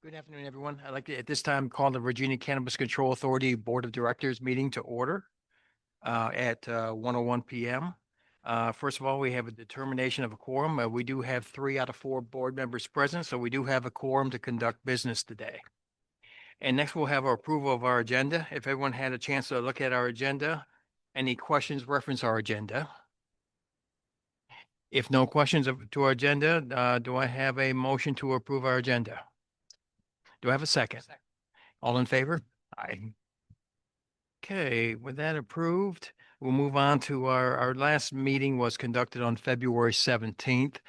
Good afternoon, everyone. I'd like to, at this time, call the Virginia Cannabis Control Authority Board of Directors meeting to order at 1:01 p.m. First of all, we have a determination of a quorum. We do have 3 out of 4 board members present, so we do have a quorum to conduct business today. And next, we'll have our approval of our agenda. If everyone had a chance to look at our agenda, any questions reference our agenda? If no questions to our agenda, do I have a motion to approve our agenda? Do I have a second? All in favor? Aye. Okay, with that approved, we'll move on to our last meeting was conducted on February 17th.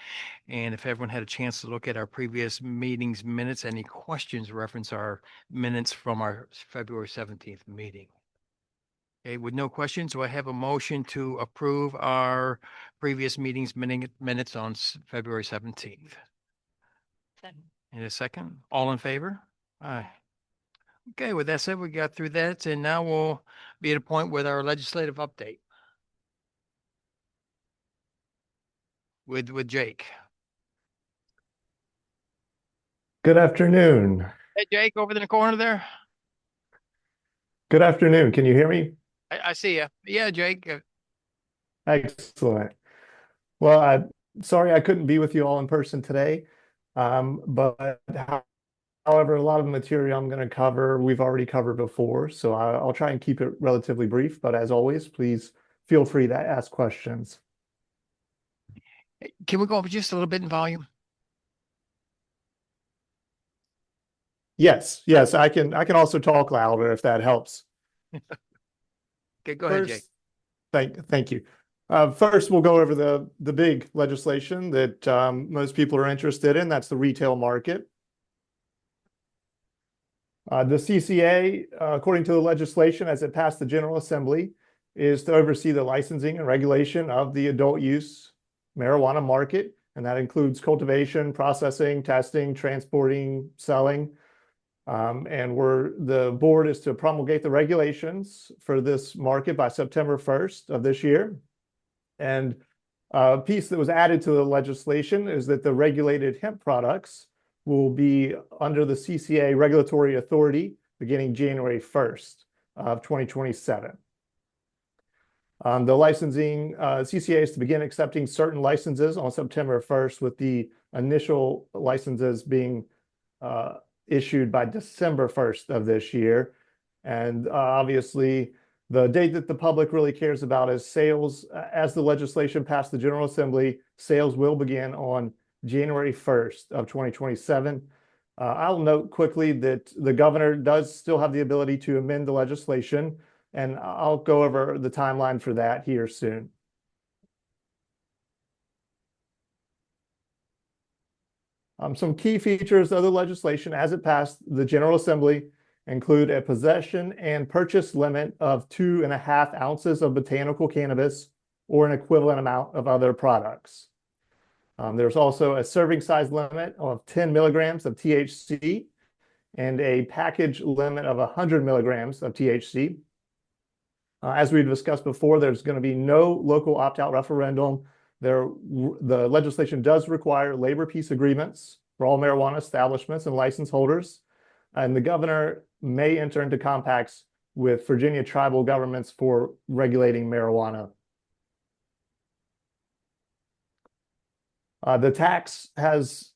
And if everyone had a chance to look at our previous meetings minutes, any questions reference our minutes from our February 17th meeting? Okay, with no questions, do I have a motion to approve our previous meetings minutes on February 17th? In a second, all in favor? Aye. Okay, with that said, we got through that, and now we'll be at a point with our legislative update with Jake. Good afternoon. Hey, Jake, over in the corner there. Good afternoon. Can you hear me? I see you. Yeah, Jake. Excellent. Well, sorry I couldn't be with you all in person today. But however, a lot of the material I'm going to cover, we've already covered before. So I'll try and keep it relatively brief. But as always, please feel free to ask questions. Can we go up just a little bit in volume? Yes, yes, I can also talk louder if that helps. Okay, go ahead, Jake. Thank you. First, we'll go over the big legislation that most people are interested in. That's the retail market. The CCA, according to the legislation as it passed the General Assembly, is to oversee the licensing and regulation of the adult use marijuana market, and that includes cultivation, processing, testing, transporting, selling. And the board is to promulgate the regulations for this market by September 1st of this year. And a piece that was added to the legislation is that the regulated hemp products will be under the CCA regulatory authority beginning January 1st of 2027. The licensing, CCA is to begin accepting certain licenses on September 1st, with the initial licenses being issued by December 1st of this year. And obviously, the date that the public really cares about is sales. As the legislation passed the General Assembly, sales will begin on January 1st of 2027. I'll note quickly that the governor does still have the ability to amend the legislation, and I'll go over the timeline for that here soon. Some key features of the legislation as it passed the General Assembly include a possession and purchase limit of 2.5 ounces of botanical cannabis or an equivalent amount of other products. There's also a serving size limit of 10 milligrams of THC and a package limit of 100 milligrams of THC. As we discussed before, there's going to be no local opt-out referendum. The legislation does require labor peace agreements for all marijuana establishments and license holders, and the governor may enter into compacts with Virginia tribal governments for regulating marijuana. The tax has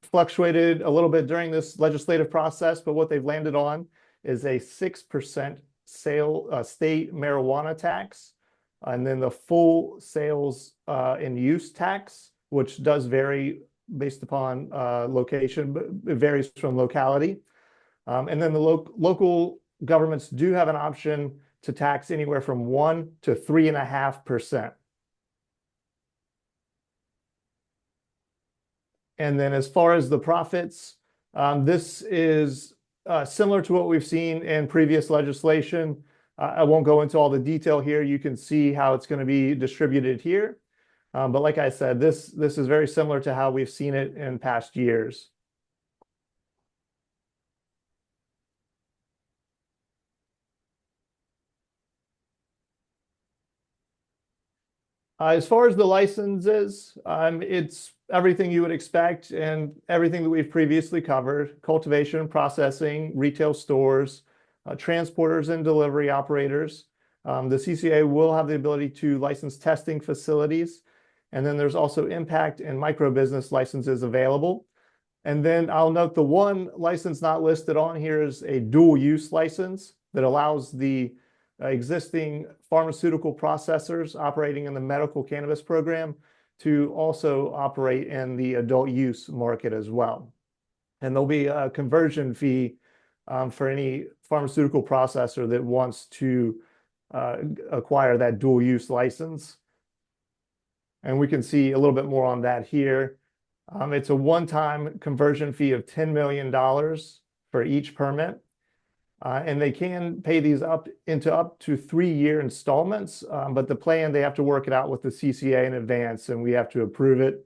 fluctuated a little bit during this legislative process, but what they've landed on is a 6% state marijuana tax, and then the full sales and use tax, which does vary based upon location, but it varies from locality. And then the local governments do have an option to tax anywhere from 1 to 3.5%. And then as far as the profits, this is similar to what we've seen in previous legislation. I won't go into all the detail here. You can see how it's going to be distributed here. But like I said, this is very similar to how we've seen it in past years. As far as the licenses, it's everything you would expect and everything that we've previously covered: cultivation, processing, retail stores, transporters and delivery operators. The CCA will have the ability to license testing facilities. And then there's also impact and micro business licenses available. And then I'll note the one license not listed on here is a dual use license that allows the existing pharmaceutical processors operating in the medical cannabis program to also operate in the adult use market as well. And there'll be a conversion fee for any pharmaceutical processor that wants to acquire that dual use license. And we can see a little bit more on that here. It's a one-time conversion fee of $10 million for each permit. And they can pay these up to 3-year installments. But the plan, they have to work it out with the CCA in advance, and we have to approve it.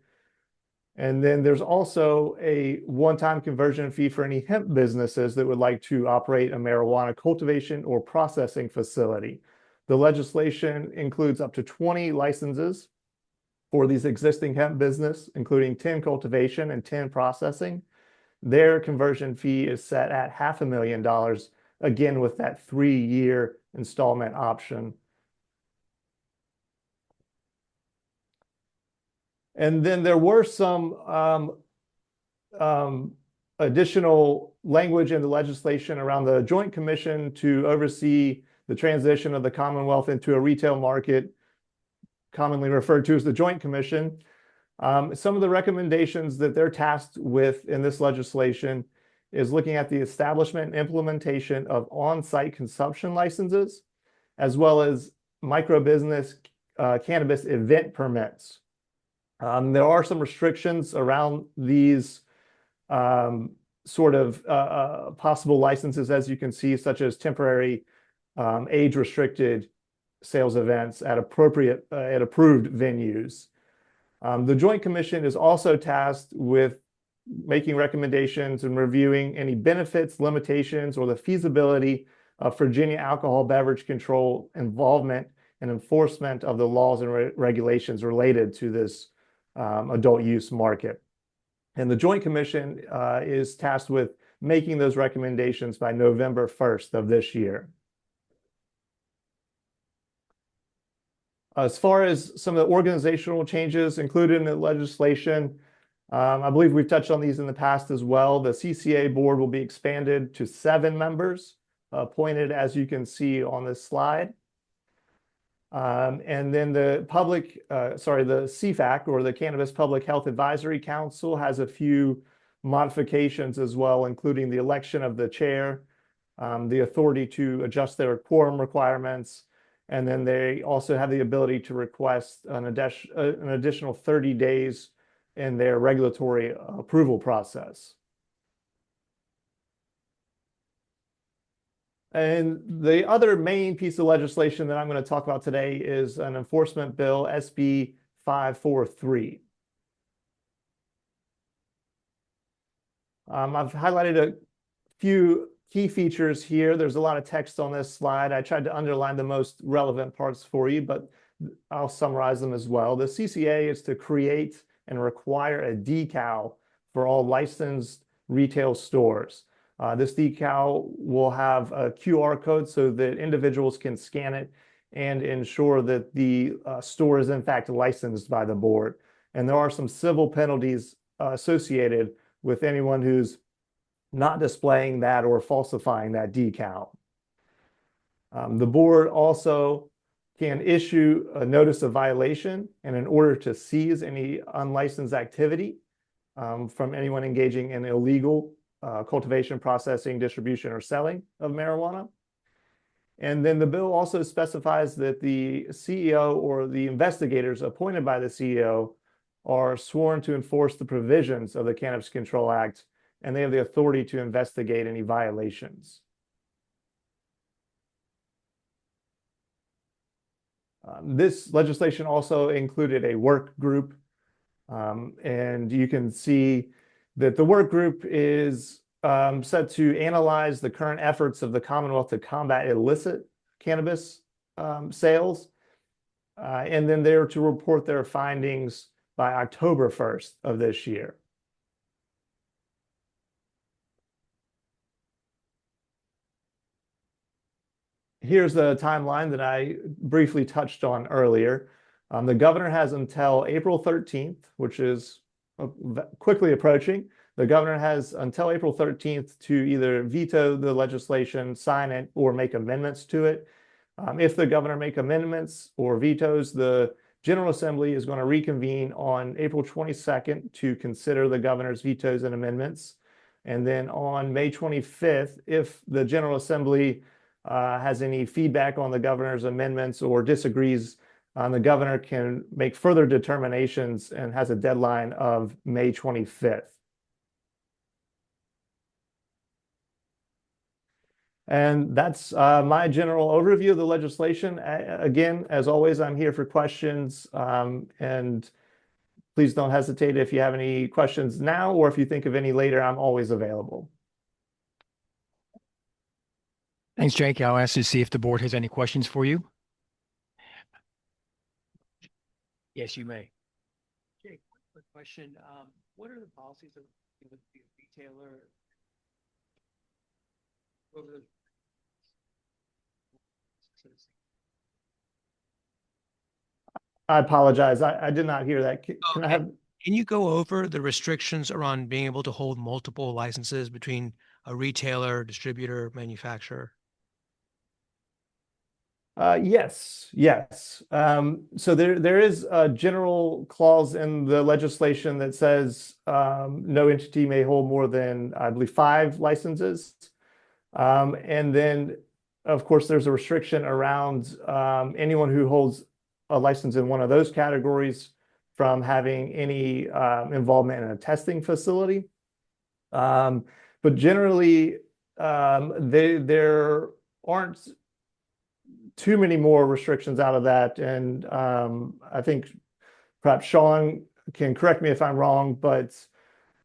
And then there's also a one-time conversion fee for any hemp businesses that would like to operate a marijuana cultivation or processing facility. The legislation includes up to 20 licenses for these existing hemp business, including 10 cultivation and 10 processing. Their conversion fee is set at $500,000, again with that 3-year installment option. And then there were some additional language in the legislation around the Joint Commission to oversee the transition of the Commonwealth into a retail market, commonly referred to as the Joint Commission. Some of the recommendations that they're tasked with in this legislation is looking at the establishment and implementation of on-site consumption licenses, as well as micro-business cannabis event permits. There are some restrictions around these sort of possible licenses, as you can see, such as temporary age-restricted sales events at approved venues. The Joint Commission is also tasked with making recommendations and reviewing any benefits, limitations, or the feasibility of Virginia Alcohol Beverage Control involvement and enforcement of the laws and regulations related to this adult use market. And the Joint Commission is tasked with making those recommendations by November 1st of this year. As far as some of the organizational changes included in the legislation, I believe we've touched on these in the past as well. The CCA board will be expanded to 7 members, appointed as you can see on this slide. And then the CFAC, or the Cannabis Public Health Advisory Council, has a few modifications as well, including the election of the chair, the authority to adjust their quorum requirements, and then they also have the ability to request an additional 30 days in their regulatory approval process. And the other main piece of legislation that I'm going to talk about today is an enforcement bill, SB 543. I've highlighted a few key features here. There's a lot of text on this slide. I tried to underline the most relevant parts for you, but I'll summarize them as well. The CCA is to create and require a decal for all licensed retail stores. This decal will have a QR code so that individuals can scan it and ensure that the store is in fact licensed by the board. And there are some civil penalties associated with anyone who's not displaying that or falsifying that decal. The board also can issue a notice of violation and an order to seize any unlicensed activity from anyone engaging in illegal cultivation, processing, distribution, or selling of marijuana. And then the bill also specifies that the CEO or the investigators appointed by the CEO are sworn to enforce the provisions of the Cannabis Control Act, and they have the authority to investigate any violations. This legislation also included a work group, and you can see that the work group is set to analyze the current efforts of the Commonwealth to combat illicit cannabis sales. And then they're to report their findings by October 1st of this year. Here's the timeline that I briefly touched on earlier. The governor has until April 13th, which is quickly approaching. The governor has until April 13th to either veto the legislation, sign it, or make amendments to it. If the governor make amendments or vetoes, the General Assembly is going to reconvene on April 22nd to consider the governor's vetoes and amendments. And then on May 25th, if the General Assembly has any feedback on the governor's amendments or disagrees, the governor can make further determinations and has a deadline of May 25th. And that's my general overview of the legislation. Again, as always, I'm here for questions. And please don't hesitate if you have any questions now, or if you think of any later, I'm always available. Thanks, Jake. I'll ask to see if the board has any questions for you. Yes, you may. Jake, quick question. What are the policies of the retailer over the I apologize. I did not hear that. Can I have? Can you go over the restrictions around being able to hold multiple licenses between a retailer, distributor, manufacturer? Yes. So there is a general clause in the legislation that says no entity may hold more than, I believe, 5 licenses. And then, of course, there's a restriction around anyone who holds a license in one of those categories from having any involvement in a testing facility. But generally, there aren't too many more restrictions out of that. And I think perhaps Sean can correct me if I'm wrong, but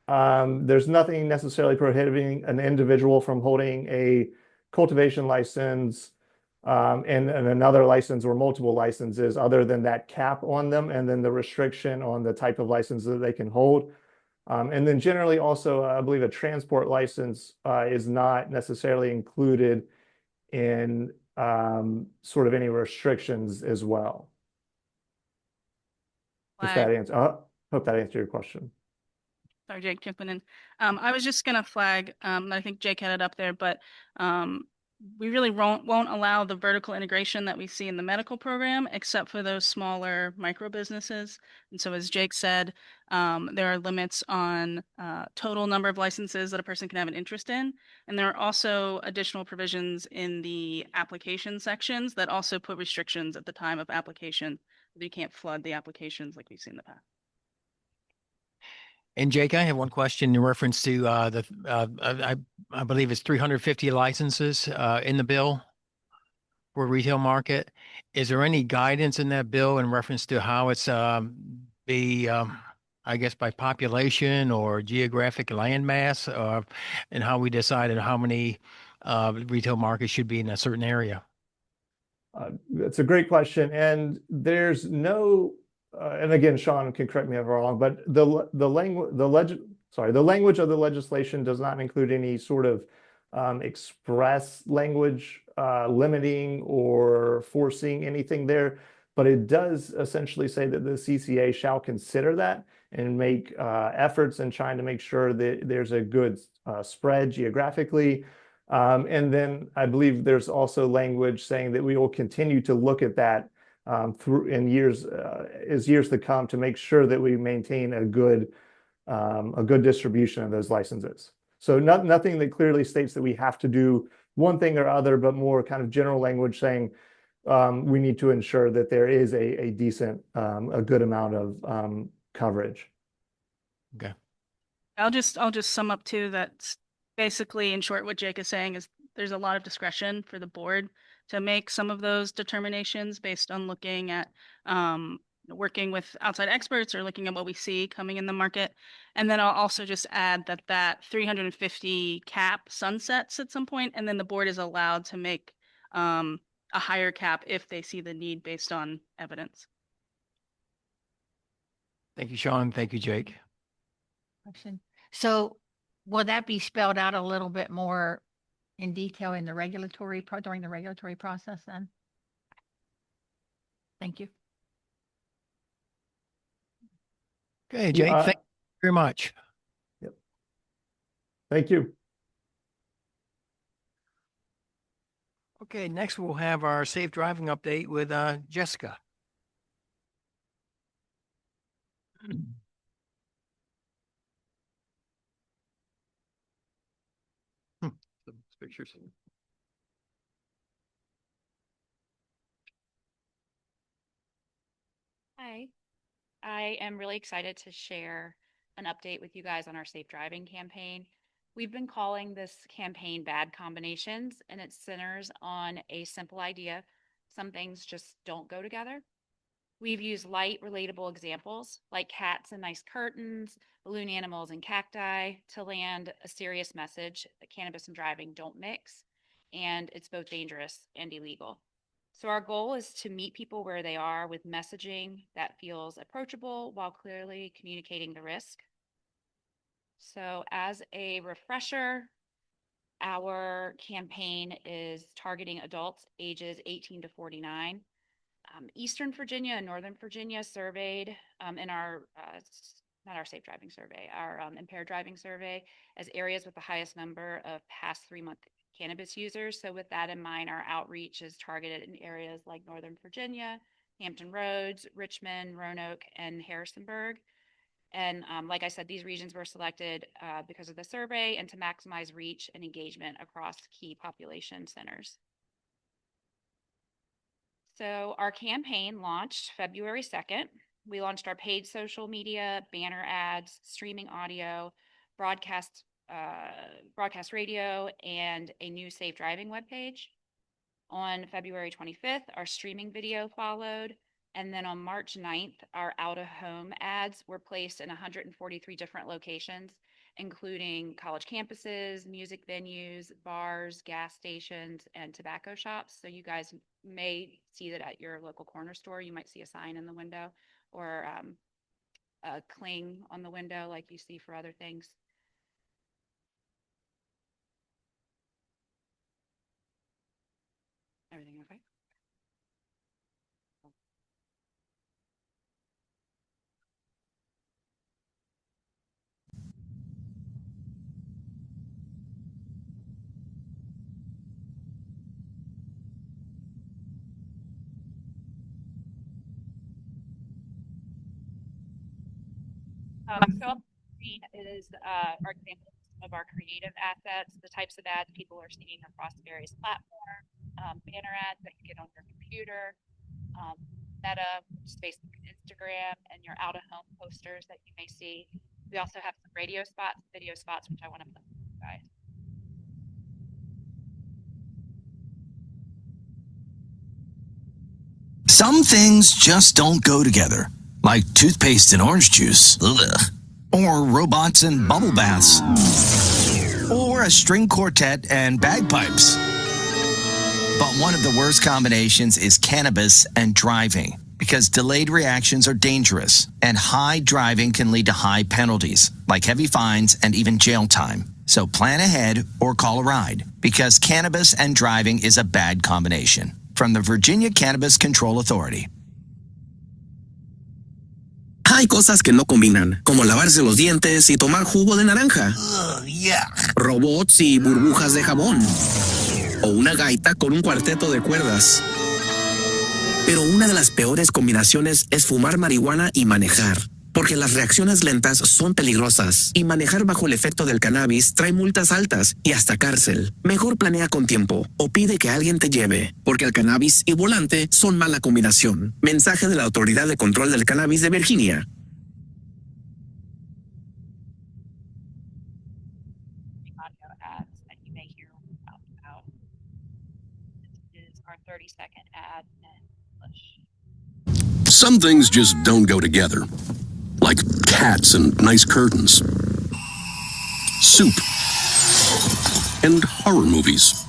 there's nothing necessarily prohibiting an individual from holding a cultivation license and another license or multiple licenses other than that cap on them, and then the restriction on the type of license that they can hold. And then generally also, I believe a transport license is not necessarily included in sort of any restrictions as well. If that answers, hope that answered your question. Sorry, Jake, jumping in. I was just gonna flag, I think Jake had it up there, but we really won't allow the vertical integration that we see in the medical program, except for those smaller micro businesses. And so, as Jake said, there are limits on total number of licenses that a person can have an interest in. And there are also additional provisions in the application sections that also put restrictions at the time of application. You can't flood the applications like we've seen in the past. And Jake, I have one question in reference to I believe it's 350 licenses in the bill for retail market. Is there any guidance in that bill in reference to how it's I guess by population or geographic landmass, and how we decided how many retail markets should be in a certain area? That's a great question, and there's no and again, Sean can correct me if I'm wrong, but the language of the legislation does not include any sort of express language limiting or forcing anything there, but it does essentially say that the CCA shall consider that and make efforts in trying to make sure that there's a good spread geographically. And then I believe there's also language saying that we will continue to look at that through in years to come to make sure that we maintain a good distribution of those licenses. So nothing that clearly states that we have to do one thing or other, but more kind of general language saying we need to ensure that there is a decent, a good amount of coverage. Okay. I'll just sum up too that basically, in short, what Jake is saying is there's a lot of discretion for the board to make some of those determinations based on looking at working with outside experts or looking at what we see coming in the market. And then I'll also just add that 350 cap sunsets at some point, and then the board is allowed to make a higher cap if they see the need based on evidence. Thank you, Sean. Thank you, Jake. Question. So will that be spelled out a little bit more in detail in the during the regulatory process then? Thank you. Okay, Jake, Yeah, thank you very much. Thank you. Okay, next we'll have our safe driving update with Jessica. Some pictures. Hi, I am really excited to share an update with you guys on our safe driving campaign. We've been calling this campaign Bad Combinations, and it centers on a simple idea. Some things just don't go together. We've used light, relatable examples like cats and nice curtains, balloon animals and cacti to land a serious message that cannabis and driving don't mix, and it's both dangerous and illegal. So our goal is to meet people where they are with messaging that feels approachable while clearly communicating the risk. So as a refresher, our campaign is targeting adults ages 18 to 49. Eastern Virginia and Northern Virginia surveyed in our, not our safe driving survey, our impaired driving survey as areas with the highest number of past 3-month cannabis users. So with that in mind, our outreach is targeted in areas like Northern Virginia, Hampton Roads, Richmond, Roanoke, and Harrisonburg. And like I said, these regions were selected because of the survey and to maximize reach and engagement across key population centers. So our campaign launched February 2nd. We launched our paid social media, banner ads, streaming audio, broadcast radio, and a new safe driving webpage. On February 25th, our streaming video followed. And then on March 9th, our out-of-home ads were placed in 143 different locations, including college campuses, music venues, bars, gas stations, and tobacco shops. So you guys may see that at your local corner store. You might see a sign in the window or a cling on the window like you see for other things. Everything okay? So up screen is our examples of our creative assets, the types of ads people are seeing across various platforms, banner ads that you get on your computer, Meta, which is Facebook and Instagram, and your out-of-home posters that you may see. We also have some radio spots, video spots, which I want to play for you guys. Some things just don't go together, like toothpaste and orange juice, ugh, or robots and bubble baths, or a string quartet and bagpipes. But one of the worst combinations is cannabis and driving, because delayed reactions are dangerous, and high driving can lead to high penalties, like heavy fines and even jail time. So plan ahead or call a ride, because cannabis and driving is a bad combination. From the Virginia Cannabis Control Authority. Hay cosas que no combinan, como lavarse los dientes y tomar jugo de naranja. Robots y burbujas de jabón. O una gaita con un cuarteto de cuerdas. Pero una de las peores combinaciones es fumar marihuana y manejar. Porque las reacciones lentas son peligrosas y manejar bajo el efecto del cannabis trae multas altas y hasta cárcel. Mejor planea con tiempo o pide que alguien te lleve, porque el cannabis y volante son mala combinación. Mensaje de la Autoridad de Control del Cannabis de Virginia. Audio ads that you may hear about. This is our 30-second ad in English. Some things just don't go together. Like cats and nice curtains, soup, and horror movies,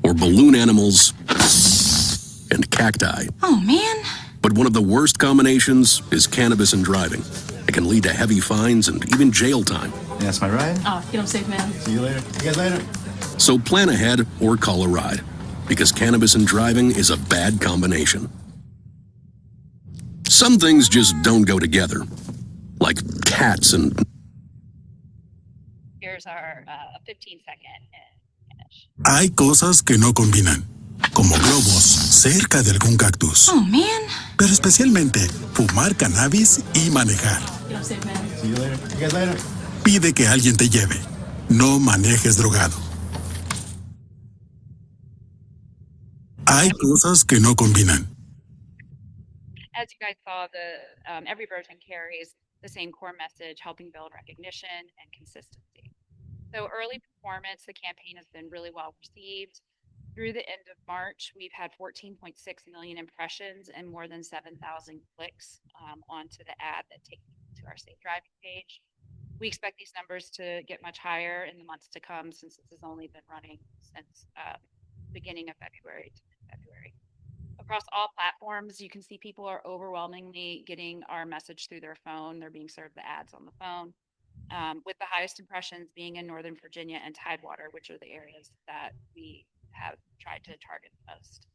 or balloon animals and cacti. Oh, man. But one of the worst combinations is cannabis and driving. It can lead to heavy fines and even jail time. That's my ride. Oh, get him safe, man. See you later. See you guys later. So plan ahead or call a ride, because cannabis and driving is a bad combination. Some things just don't go together, like cats and... Here's our 15-second finish. Hay cosas que no combinan, como globos cerca de algún cactus. Oh, man. Pero especialmente fumar cannabis y manejar. Get him safe, man. See you later. See you guys later. Pide que alguien te lleve. No manejes drogado. Hay cosas que no combinan. As you guys saw, every version carries the same core message, helping build recognition and consistency. So early performance, the campaign has been really well received. Through the end of March, we've had 14.6 million impressions and more than 7,000 clicks onto the ad that takes you to our safe driving page. We expect these numbers to get much higher in the months to come, since this has only been running since beginning of February to mid-February. Across all platforms, you can see people are overwhelmingly getting our message through their phone. They're being served the ads on the phone, with the highest impressions being in Northern Virginia and Tidewater, which are the areas that we have tried to target the most.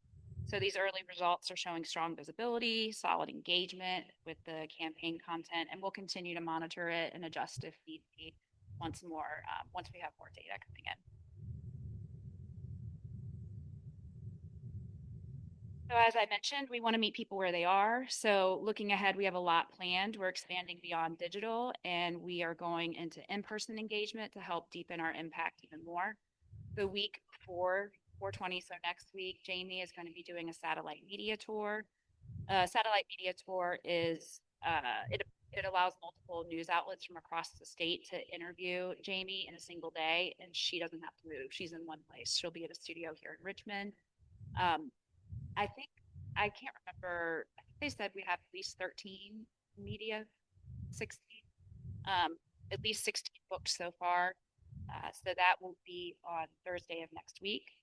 So these early results are showing strong visibility, solid engagement with the campaign content, and we'll continue to monitor it and adjust if need be once we have more data coming in. So as I mentioned, we want to meet people where they are. So looking ahead, we have a lot planned. We're expanding beyond digital, and we are going into in-person engagement to help deepen our impact even more. The week before 420, so next week, Jamie is going to be doing a satellite media tour. Satellite media tour is, it allows multiple news outlets from across the state to interview Jamie in a single day, and she doesn't have to move. She's in one place. She'll be at a studio here in Richmond. I can't remember, I think they said we have at least 13 media, 16, at least 16 booked so far. So that will be on Thursday of next week.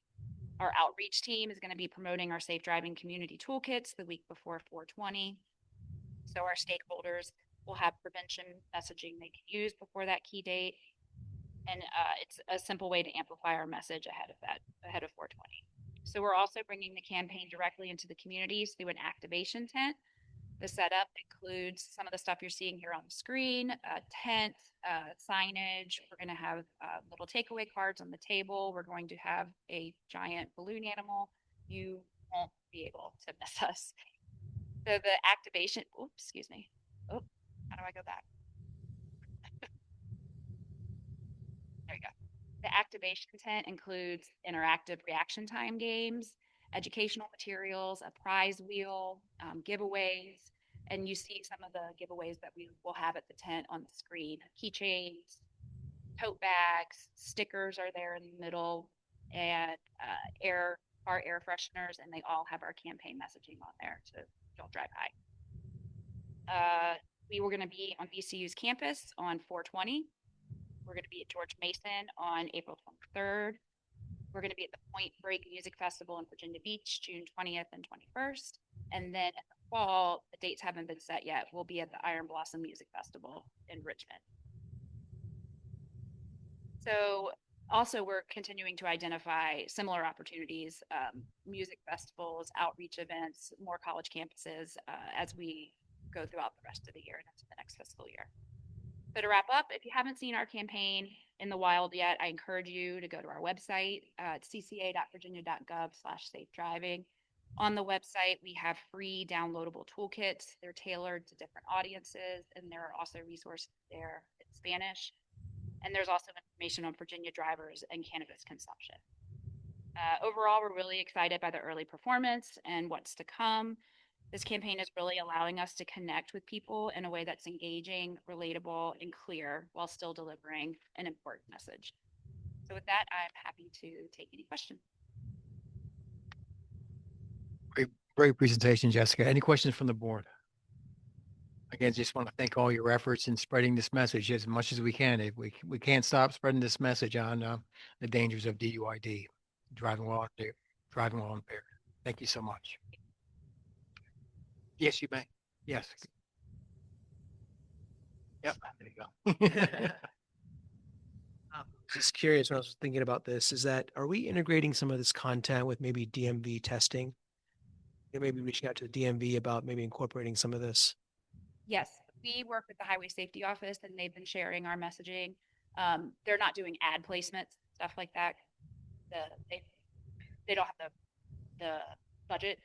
Our outreach team is going to be promoting our safe driving community toolkits the week before 420. So our stakeholders will have prevention messaging they can use before that key date. And it's a simple way to amplify our message ahead of 420. So we're also bringing the campaign directly into the communities through an activation tent. The setup includes some of the stuff you're seeing here on the screen, tent, signage. We're going to have little takeaway cards on the table. We're going to have a giant balloon animal. You won't be able to miss us. So the activation, oops, excuse me. Oh, how do I go back? There you go. The activation tent includes interactive reaction time games, educational materials, a prize wheel, giveaways, and you see some of the giveaways that we will have at the tent on the screen. Keychains, tote bags, stickers are there in the middle, and car air fresheners, and they all have our campaign messaging on there to don't drive high. We were going to be on VCU's campus on 420. We're going to be at George Mason on April 23rd. We're going to be at the Point Break Music Festival in Virginia Beach, June 20th and 21st. And then in the fall, the dates haven't been set yet. We'll be at the Iron Blossom Music Festival in Richmond. So also we're continuing to identify similar opportunities, music festivals, outreach events, more college campuses as we go throughout the rest of the year and into the next fiscal year. So to wrap up, if you haven't seen our campaign in the wild yet, I encourage you to go to our website at cca.virginia.gov/safe-driving. On the website, we have free downloadable toolkits. They're tailored to different audiences, and there are also resources there in Spanish. And there's also information on Virginia drivers and cannabis consumption. Overall, we're really excited by the early performance and what's to come. This campaign is really allowing us to connect with people in a way that's engaging, relatable, and clear while still delivering an important message. So with that, I'm happy to take any questions. Great presentation, Jessica. Any questions from the board? Again, just want to thank all your efforts in spreading this message as much as we can. We can't stop spreading this message on the dangers of DUID, driving while impaired. Thank you so much. Yes, you may. Yes. Yep, there you go. Just curious when I was thinking about this, is that are we integrating some of this content with maybe DMV testing? And maybe reaching out to the DMV about maybe incorporating some of this? Yes, we work with the Highway Safety Office and they've been sharing our messaging. They're not doing ad placements, stuff like that. They don't have the budget,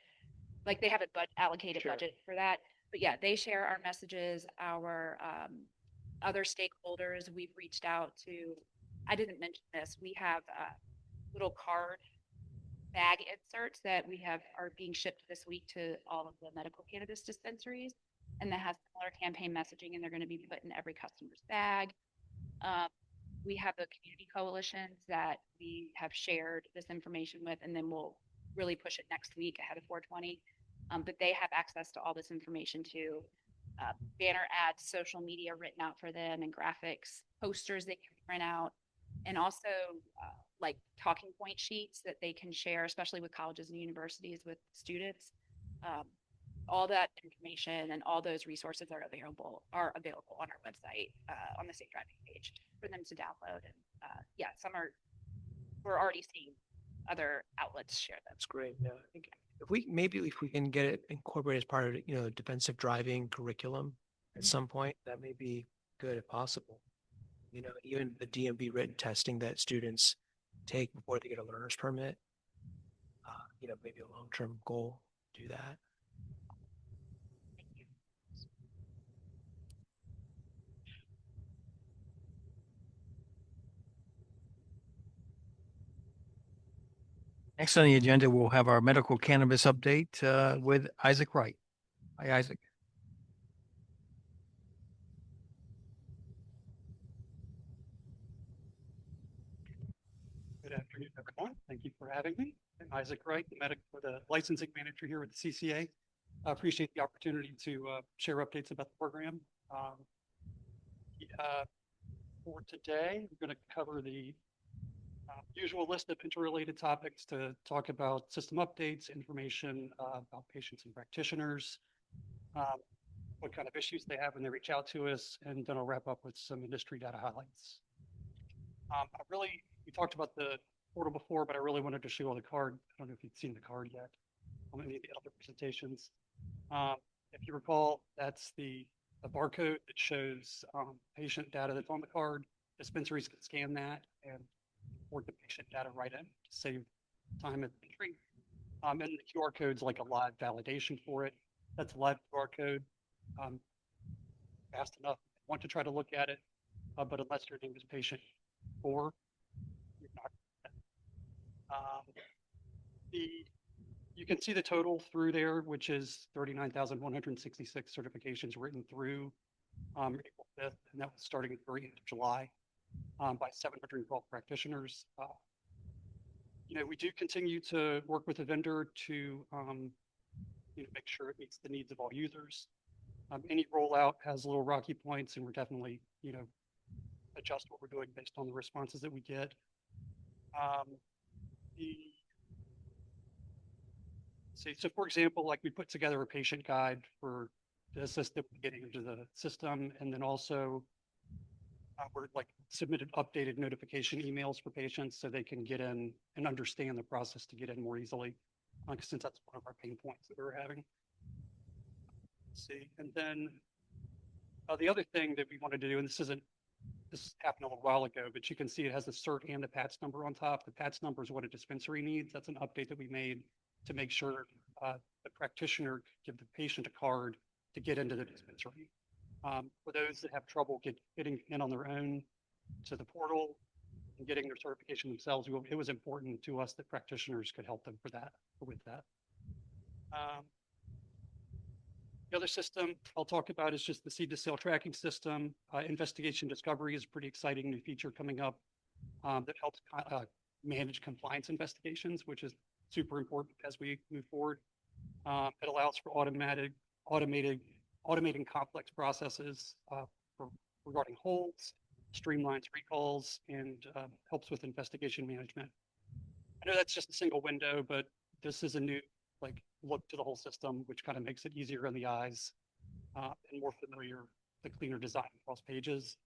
like they have a allocated Sure. budget for that. But yeah, they share our messages, our other stakeholders. We've reached out to, I didn't mention this, we have little card bag inserts that we have are being shipped this week to all of the medical cannabis dispensaries. And that has similar campaign messaging, and they're going to be put in every customer's bag. Um, we have the community coalitions that we have shared this information with, and then we'll really push it next week ahead of 420. But they have access to all this information too. Banner ads, social media written out for them, and graphics, posters they can print out, and also like talking point sheets that they can share, especially with colleges and universities with students. All that information and all those resources are available on our website on the safe driving page for them to download. And yeah, we're already seeing other outlets share them. That's great. Yeah, I think if we can get it incorporated as part of defensive driving curriculum at some point, that may be good if possible. Even the DMV written testing that students take before they get a learner's permit. Maybe a long-term goal to do that. Next on the agenda, we'll have our medical cannabis update with Isaac Wright. Hi, Isaac. Good afternoon, everyone. Thank you for having me. I'm Isaac Wright, the licensing manager here with the CCA. I appreciate the opportunity to share updates about the program. For today, we're going to cover the usual list of interrelated topics to talk about system updates, information about patients and practitioners, what kind of issues they have when they reach out to us, and then I'll wrap up with some industry data highlights. We talked about the portal before, but I really wanted to show the card. I don't know if you've seen the card yet on any of the other presentations. If you recall, that's the barcode that shows patient data that's on the card. Dispensaries can scan that and import the patient data right in to save time at entry. And the QR code's like a live validation for it. That's a live QR code. Fast enough. I want to try to look at it, but unless your name is patient 4, you're not. You can see the total through there, which is 39,166 certifications written through April 5th, and that was starting at the very end of July by 712 practitioners. We do continue to work with the vendor to make sure it meets the needs of all users. Any rollout has little rocky points, and we're definitely adjust what we're doing based on the responses that we get. So for example, like we put together a patient guide for the system getting into the system, and then also we're like submitted updated notification emails for patients so they can get in and understand the process to get in more easily, since that's one of our pain points that we're having. Let's see, and then the other thing that we wanted to do, and this happened a little while ago, but you can see it has the cert and the PATS number on top. The PATS number is what a dispensary needs. That's an update that we made to make sure the practitioner give the patient a card to get into the dispensary. For those that have trouble getting in on their own to the portal and getting their certification themselves, it was important to us that practitioners could help them with that. The other system I'll talk about is just the seed to sale tracking system. Investigation discovery is a pretty exciting new feature coming up that helps manage compliance investigations, which is super important as we move forward. It allows for automating complex processes regarding holds, streamlines recalls, and helps with investigation management. I know that's just a single window, but this is a new like look to the whole system, which kind of makes it easier on the eyes and more familiar, the cleaner design across pages.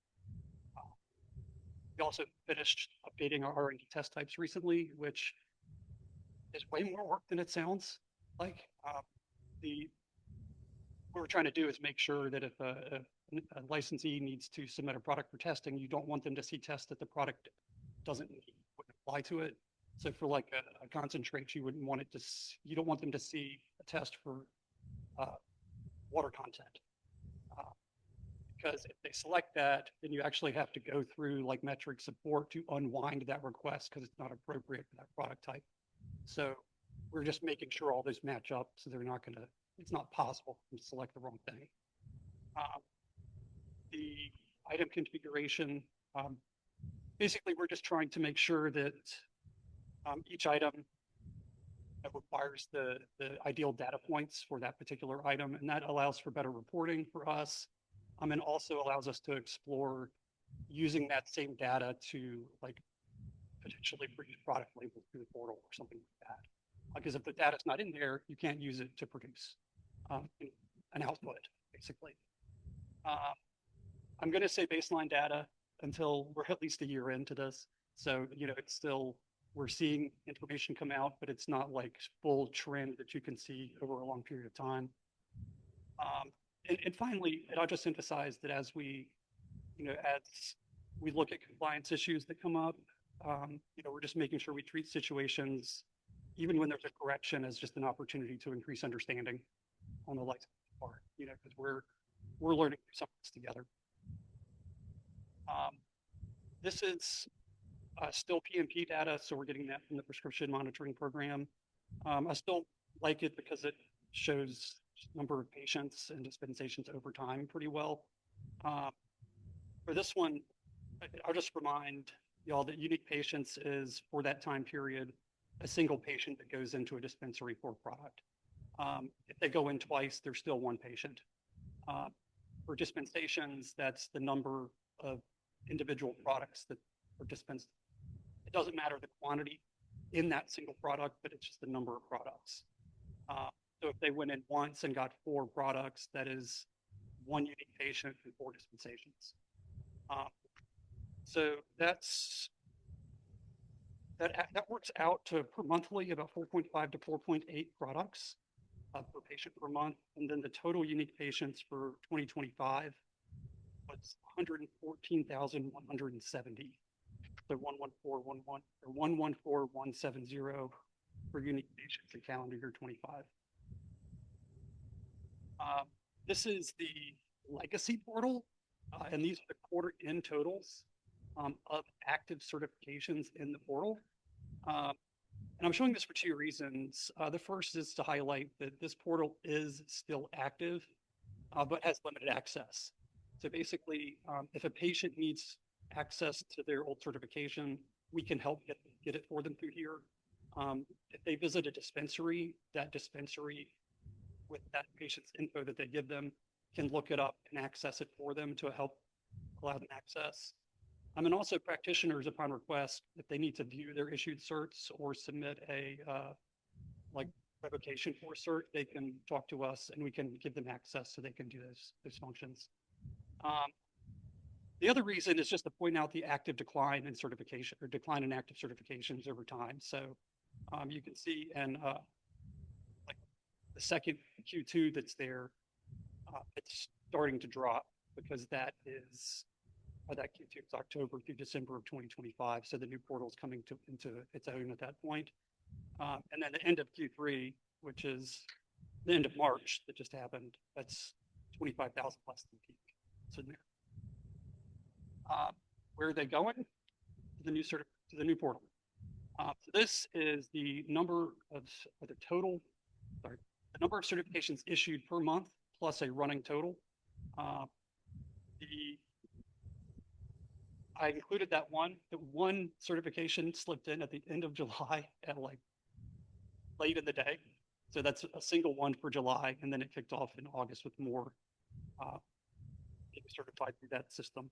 We also finished updating our R&D test types recently, which is way more work than it sounds like. What we're trying to do is make sure that if a licensee needs to submit a product for testing, you don't want them to see tests that the product wouldn't apply to it. So for like a concentrate, you wouldn't want it to, you don't want them to see a test for water content. Because if they select that, then you actually have to go through like metric support to unwind that request because it's not appropriate for that product type. So we're just making sure all those match up so they're not going to, it's not possible to select the wrong thing. The item configuration, basically we're just trying to make sure that each item requires the ideal data points for that particular item, and that allows for better reporting for us, and also allows us to explore using that same data to like potentially produce product labels through the portal or something like that. Because if the data's not in there, you can't use it to produce an output, basically. I'm going to say baseline data until we're at least a year into this. So, you know, it's still, we're seeing information come out, but it's not like full trend that you can see over a long period of time. And finally, and I'll just emphasize that as we, you know, as we look at compliance issues that come up, you know, we're just making sure we treat situations, even when there's a correction, as just an opportunity to increase understanding on the license part, you know, because we're learning some of this together. This is still PMP data, so we're getting that from the prescription monitoring program. I still like it because it shows number of patients and dispensations over time pretty well. For this one, I'll just remind y'all that unique patients is for that time period, a single patient that goes into a dispensary for a product. If they go in twice, there's still one patient. For dispensations, that's the number of individual products that are dispensed. It doesn't matter the quantity in that single product, but it's just the number of products. So if they went in once and got 4 products, that is one unique patient and 4 dispensations. So that works out to per monthly about 4.5 to 4.8 products per patient per month. And then the total unique patients for 2025 was 114,170. So 114,170 for unique patients in calendar year 25. This is the legacy portal, and these are the quarter end totals of active certifications in the portal. And I'm showing this for 2 reasons. The first is to highlight that this portal is still active, but has limited access. So basically, if a patient needs access to their old certification, we can help get it for them through here. If they visit a dispensary, that dispensary with that patient's info that they give them can look it up and access it for them to help allow them access. And also practitioners, upon request, if they need to view their issued certs or submit a like revocation for cert, they can talk to us and we can give them access so they can do those functions. The other reason is just to point out the active decline in certification or decline in active certifications over time. So you can see in like the second Q2 that's there, it's starting to drop because that is that Q2 is October through December of 2025. So the new portal is coming into its own at that point. And then the end of Q3, which is the end of March that just happened, that's 25,000 less than peak. So where are they going? To the new portal. So this is the number of the number of certifications issued per month plus a running total. I included that one certification slipped in at the end of July at like late in the day. So that's a single one for July, and then it kicked off in August with more being certified through that system.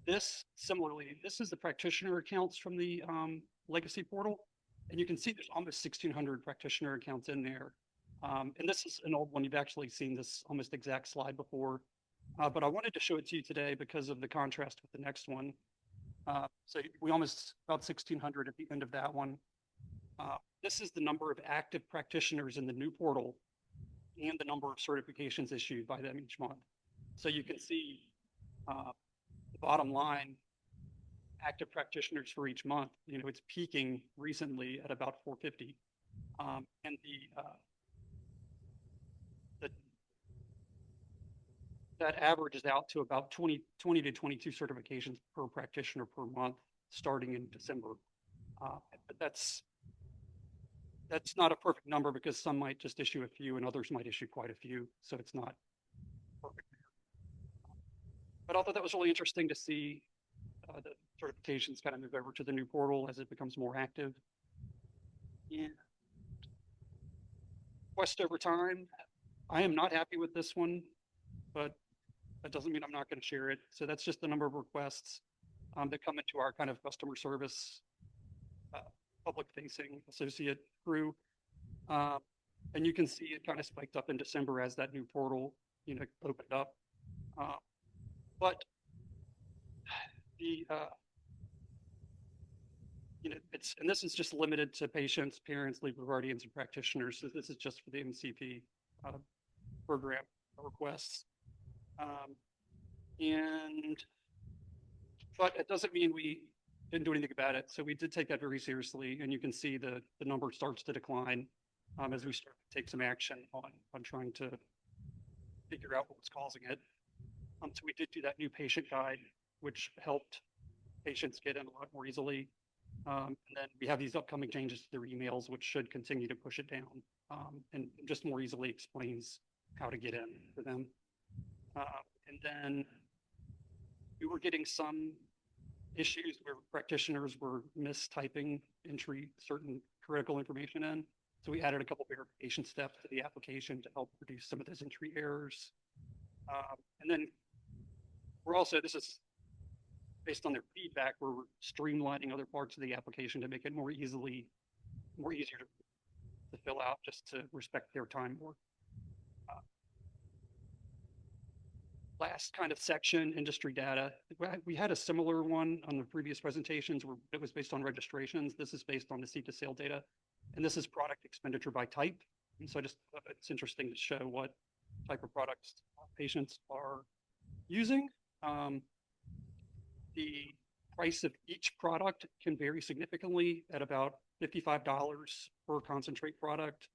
This similarly, this is the practitioner accounts from the legacy portal. And you can see there's almost 1,600 practitioner accounts in there. And this is an old one. You've actually seen this almost exact slide before. But I wanted to show it to you today because of the contrast with the next one. So we almost about 1,600 at the end of that one. This is the number of active practitioners in the new portal and the number of certifications issued by them each month. So you can see the bottom line, active practitioners for each month, it's peaking recently at about 450. And that averages out to about 20 to 22 certifications per practitioner per month starting in December. But that's not a perfect number because some might just issue a few and others might issue quite a few. So it's not perfect. But I thought that was really interesting to see the certifications kind of move over to the new portal as it becomes more active. And quest over time, I am not happy with this one, but that doesn't mean I'm not going to share it. So that's just the number of requests that come into our kind of customer service, public facing associate crew. And you can see it kind of spiked up in December as that new portal, opened up. But the, and this is just limited to patients, parents, legal guardians, and practitioners. So this is just for the MCP program requests. But it doesn't mean we didn't do anything about it. So we did take that very seriously, and you can see the number starts to decline as we start to take some action on trying to figure out what was causing it. So we did do that new patient guide, which helped patients get in a lot more easily. And then we have these upcoming changes to their emails, which should continue to push it down and just more easily explains how to get in for them. And then we were getting some issues where practitioners were mistyping certain critical information in. So we added a couple verification steps to the application to help reduce some of those entry errors. And then this is based on their feedback, we're streamlining other parts of the application to make it more easier to fill out, just to respect their time more. Last kind of section, industry data. We had a similar one on the previous presentations where it was based on registrations. This is based on the seat to sale data. And this is product expenditure by type. And so it's interesting to show what type of products patients are using. The price of each product can vary significantly at about $55 per concentrate product,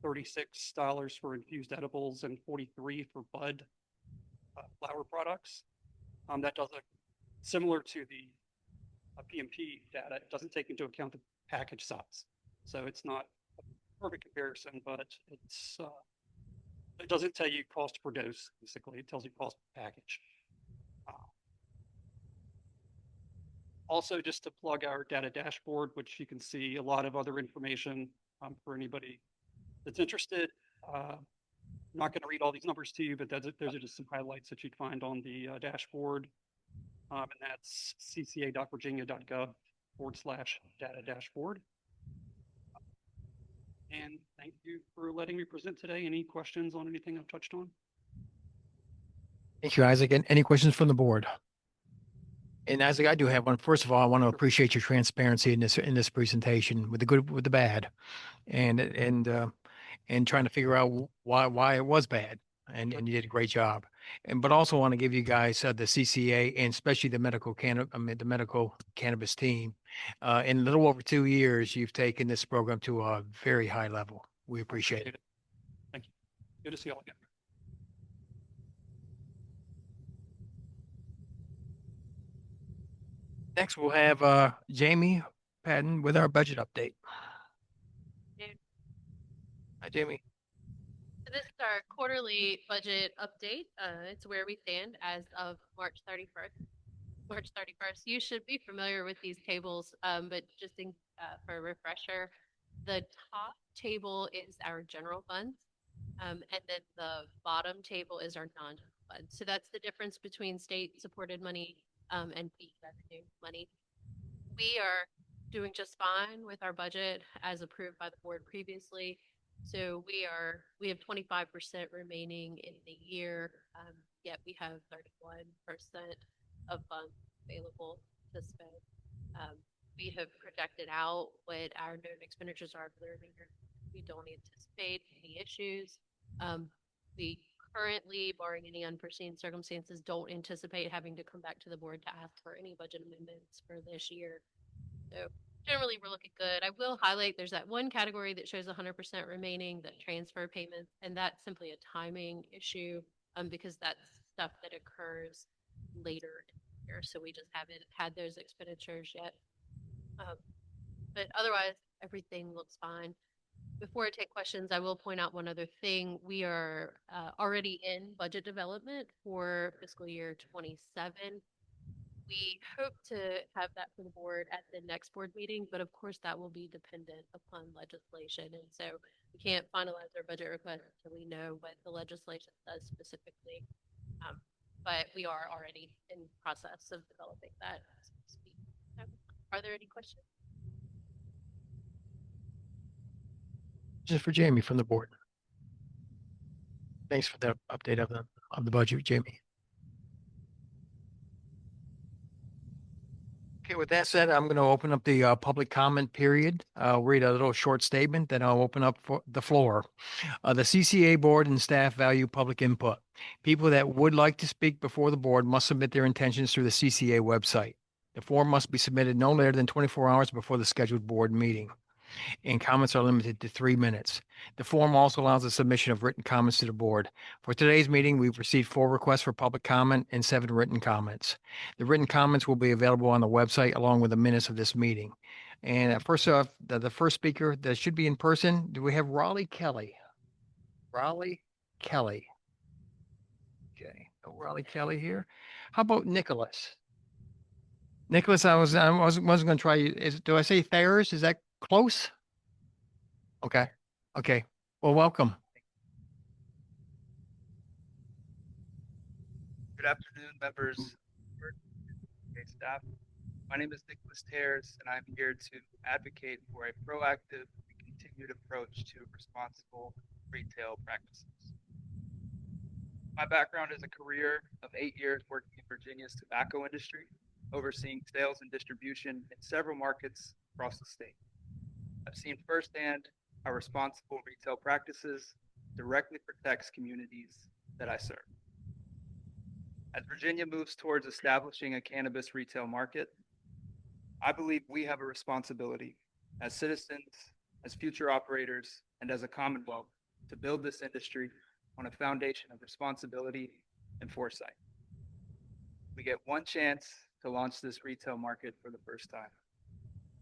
$36 for infused edibles, and $43 for bud flower products. That does similar to the PMP data. It doesn't take into account the package size. So it's not a perfect comparison, but it doesn't tell you cost per dose, basically. It tells you cost per package. Also, just to plug our data dashboard, which you can see a lot of other information for anybody that's interested. I'm not going to read all these numbers to you, but those are just some highlights that you'd find on the dashboard. And that's cca.virginia.gov/data dashboard. And thank you for letting me present today. Any questions on anything I've touched on? Thank you, Isaac. And any questions from the board? And Isaac, I do have one. First of all, I want to appreciate your transparency in this presentation, with the good, with the bad, and trying to figure out why it was bad. And you did a great job. But also want to give you guys the CCA and especially the medical cannabis team. In a little over 2 years, you've taken this program to a very high level. We appreciate it. Thank you. Good to see you all again. Next, we'll have Jamie Patton with our budget update. Hi, Jamie. So this is our quarterly budget update. It's where we stand as of March 31st. You should be familiar with these tables, but just for a refresher, the top table is our general funds, and then the bottom table is our non-general funds. So that's the difference between state-supported money and fee revenue money. We are doing just fine with our budget as approved by the board previously. So we have 25% remaining in the year, yet we have 31% of funds available to spend. We have projected out what our known expenditures are for the remainder. We don't anticipate any issues. We currently, barring any unforeseen circumstances, don't anticipate having to come back to the board to ask for any budget amendments for this year. So generally, we're looking good. I will highlight there's that one category that shows 100% remaining, that transfer payments, and that's simply a timing issue because that's stuff that occurs later in the year. So we just haven't had those expenditures yet. But otherwise, everything looks fine. Before I take questions, I will point out one other thing. We are already in budget development for fiscal year 27. We hope to have that for the board at the next board meeting, but of course that will be dependent upon legislation. And so we can't finalize our budget request until we know what the legislation does specifically. But we are already in process of developing that as we speak. So, are there any questions? Just for Jamie from the board. Thanks for the update of the budget, Jamie. Okay, with that said, I'm going to open up the public comment period. I'll read a little short statement, then I'll open up for the floor. The CCA board and staff value public input. People that would like to speak before the board must submit their intentions through the CCA website. The form must be submitted no later than 24 hours before the scheduled board meeting, and comments are limited to 3 minutes. The form also allows the submission of written comments to the board. For today's meeting, we've received 4 requests for public comment and 7 written comments. The written comments will be available on the website along with the minutes of this meeting. And first off, the first speaker that should be in person, do we have Raleigh Kelly? Raleigh Kelly. Okay, no Raleigh Kelly here. How about Nicholas? Nicholas, I wasn't going to try you. Do I say Thayers? Is that close? Okay. Okay. Well, welcome. Good afternoon, members of staff. My name is Nicholas Tears, and I'm here to advocate for a proactive and continued approach to responsible retail practices. My background is a career of 8 years working in Virginia's tobacco industry, overseeing sales and distribution in several markets across the state. I've seen firsthand how responsible retail practices directly protects communities that I serve. As Virginia moves towards establishing a cannabis retail market, I believe we have a responsibility as citizens, as future operators, and as a Commonwealth to build this industry on a foundation of responsibility and foresight. We get one chance to launch this retail market for the first time.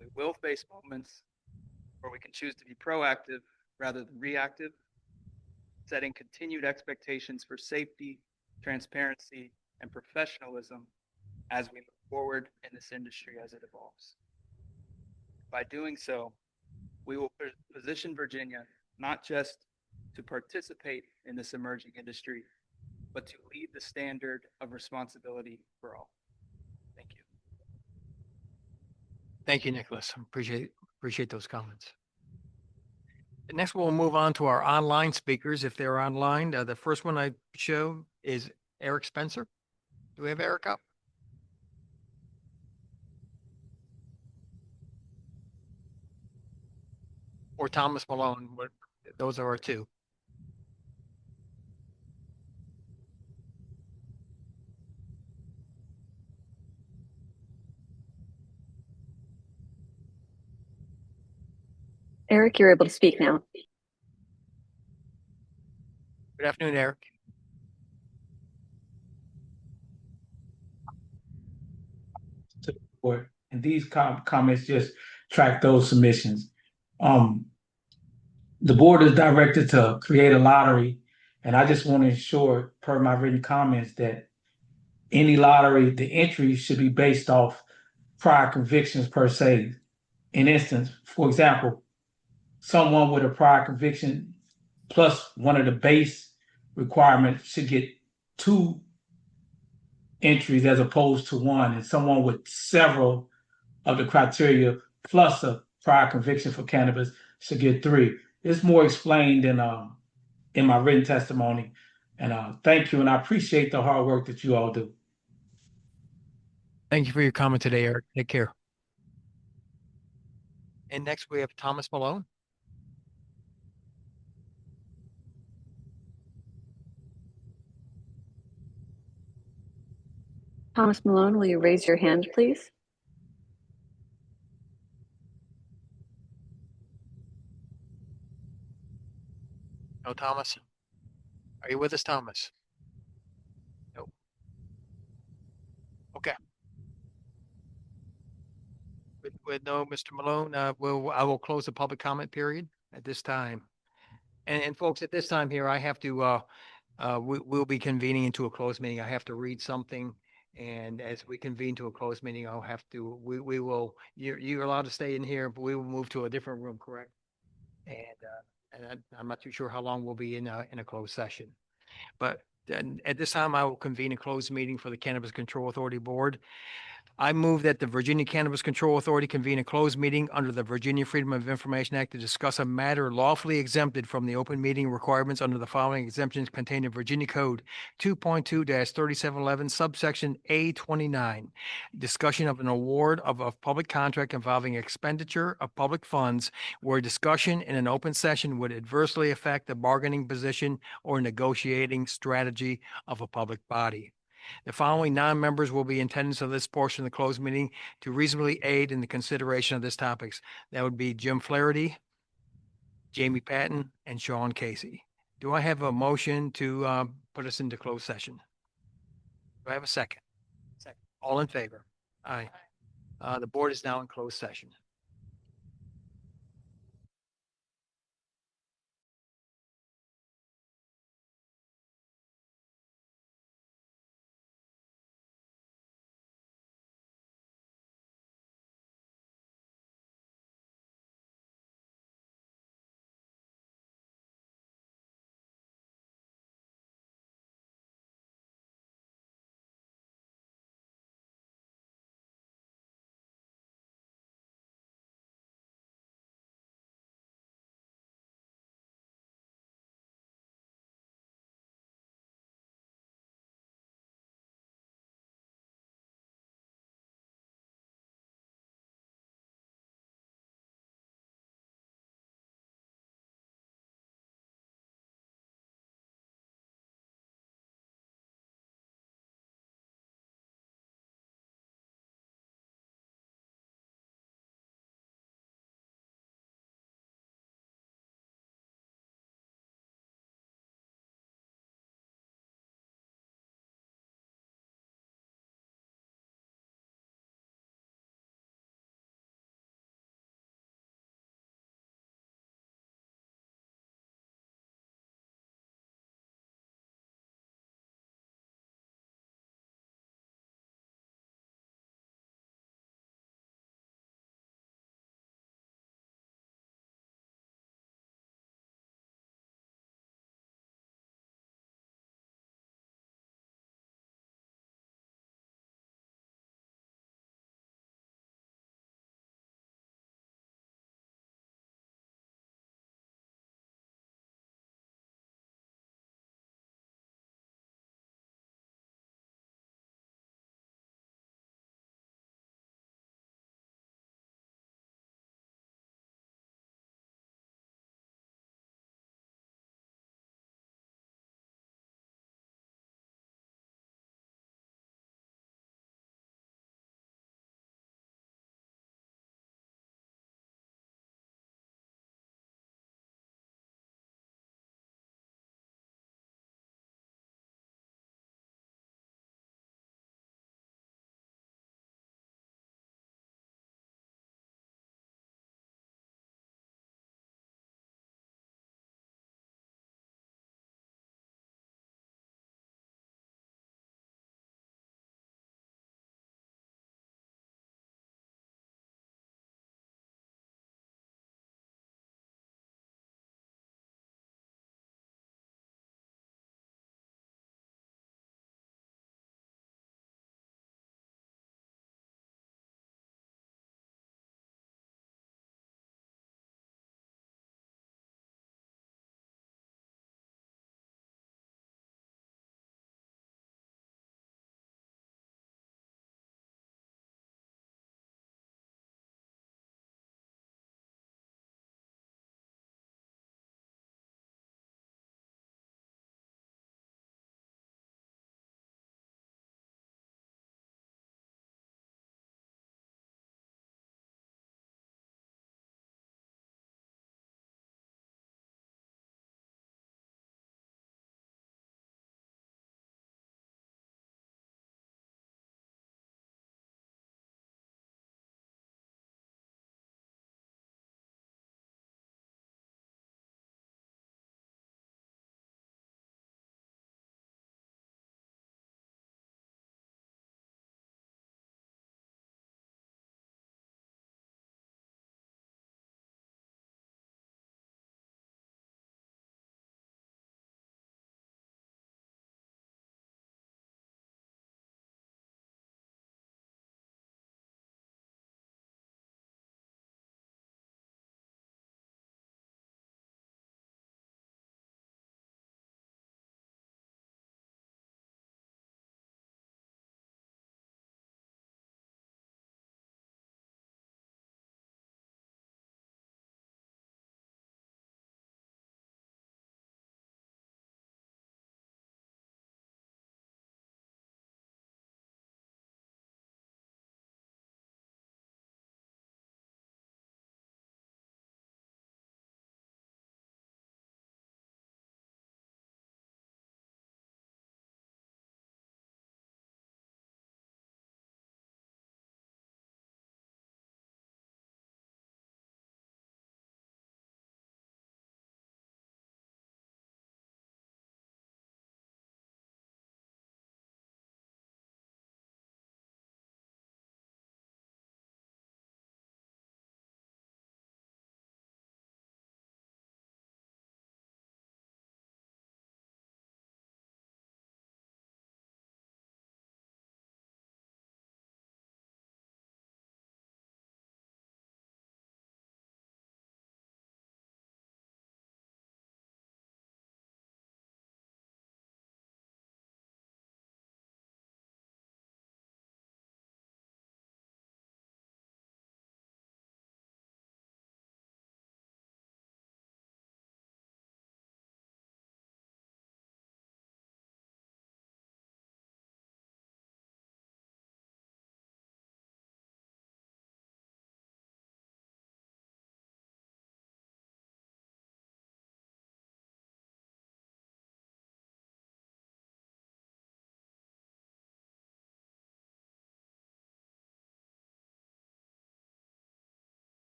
We will face moments where we can choose to be proactive rather than reactive, setting continued expectations for safety, transparency, and professionalism as we move forward in this industry as it evolves. By doing so, we will position Virginia not just to participate in this emerging industry, but to lead the standard of responsibility for all. Thank you. Thank you, Nicholas. Appreciate those comments. Next, we'll move on to our online speakers. If they're online, the first one I show is Eric Spencer. Do we have Eric up? Or Thomas Malone? Those are our 2. Eric, you're able to speak now. Good afternoon, Eric. And these comments just track those submissions. The board is directed to create a lottery, and I just want to ensure, per my written comments, that any lottery, the entry should be based off prior convictions per se. In instance, for example, someone with a prior conviction plus one of the base requirements should get 2 entries as opposed to one, and someone with several of the criteria plus a prior conviction for cannabis should get three. It's more explained in my written testimony. And thank you, and I appreciate the hard work that you all do. Thank you for your comment today, Eric. Take care. And next we have Thomas Malone. Thomas Malone, will you raise your hand, please? No, Thomas. Are you with us, Thomas? No. Okay. With no Mr. Malone, I will close the public comment period at this time. And folks, at this time here, I have to we'll be convening into a closed meeting. I have to read something, and as we convene to a closed meeting, I'll have to we will you're allowed to stay in here, but we will move to a different room, correct? And I'm not too sure how long we'll be in a closed session, but at this time, I will convene a closed meeting for the Cannabis Control Authority Board. I move that the Virginia Cannabis Control Authority convene a closed meeting under the Virginia Freedom of Information Act to discuss a matter lawfully exempted from the open meeting requirements under the following exemptions contained in Virginia Code 2.2-3711, subsection A29. Discussion of an award of a public contract involving expenditure of public funds where discussion in an open session would adversely affect the bargaining position or negotiating strategy of a public body. The following non-members will be in attendance of this portion of the closed meeting to reasonably aid in the consideration of this topics. That would be Jim Flaherty, Jamie Patton, and Sean Casey. Do I have a motion to put us into closed session? Do I have a second? Second. All in favor? Aye. The board is now in closed session.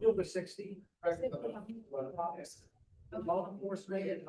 Over 60. Law enforcement.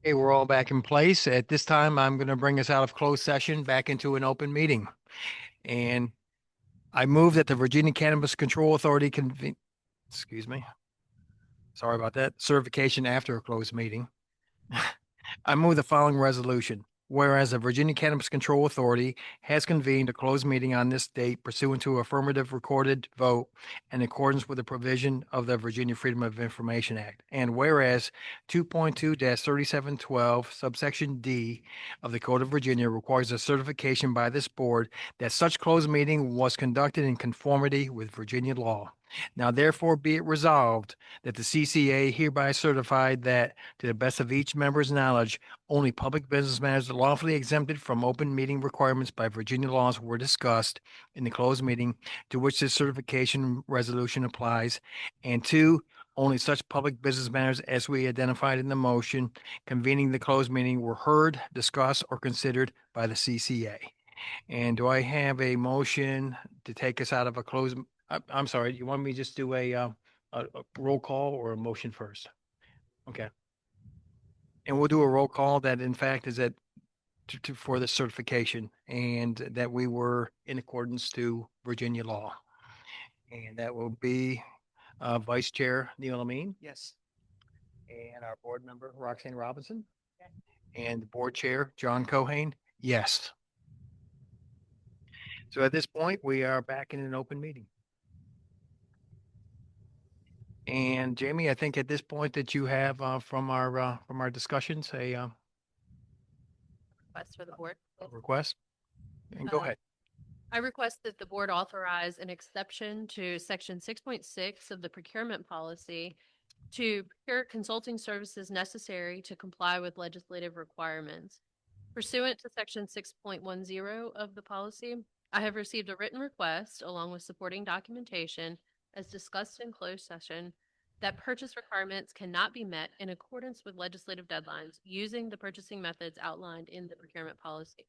Okay, we're all back in place. At this time, I'm going to bring us out of closed session back into an open meeting. And I move that the Virginia Cannabis Control Authority convene, excuse me. Sorry about that. Certification after a closed meeting. I move the following resolution. Whereas the Virginia Cannabis Control Authority has convened a closed meeting on this date pursuant to affirmative recorded vote in accordance with the provision of the Virginia Freedom of Information Act. And whereas 2.2-3712 subsection D of the Code of Virginia requires a certification by this board that such closed meeting was conducted in conformity with Virginia law. Now therefore be it resolved that the CCA hereby certified that, to the best of each member's knowledge, only public business matters lawfully exempted from open meeting requirements by Virginia laws were discussed in the closed meeting to which this certification resolution applies. And two, only such public business matters as we identified in the motion convening the closed meeting were heard, discussed, or considered by the CCA. And do I have a motion to take us out of a closed? I'm sorry, you want me to just do a roll call or a motion first? Okay. And we'll do a roll call that in fact is that for the certification and that we were in accordance to Virginia law. And that will be Vice Chair Neil Amin Yes. and our board member Roxanne Robinson and the board chair John Cohane. Yes. So at this point, we are back in an open meeting. And Jamie, I think at this point that you have from our discussions a Request for the board. request. And go ahead. I request that the board authorize an exception to section 6.6 of the procurement policy to procure consulting services necessary to comply with legislative requirements. Pursuant to section 6.10 of the policy, I have received a written request along with supporting documentation as discussed in closed session that purchase requirements cannot be met in accordance with legislative deadlines using the purchasing methods outlined in the procurement policy.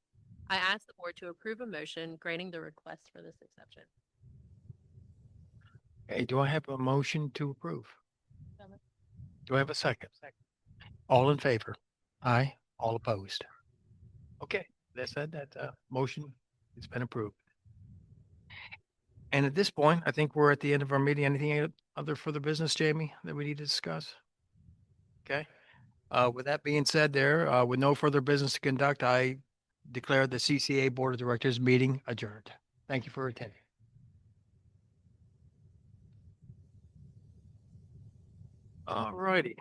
I ask the board to approve a motion granting the request for this exception. Hey, do I have a motion to approve? Do I have a second? All in favor? Aye. All opposed? Okay, that said, that motion has been approved. And at this point, I think we're at the end of our meeting. Anything other further business, Jamie, that we need to discuss? Okay. With that being said there, with no further business to conduct, I declare the CCA Board of Directors meeting adjourned. Thank you for attending. All righty.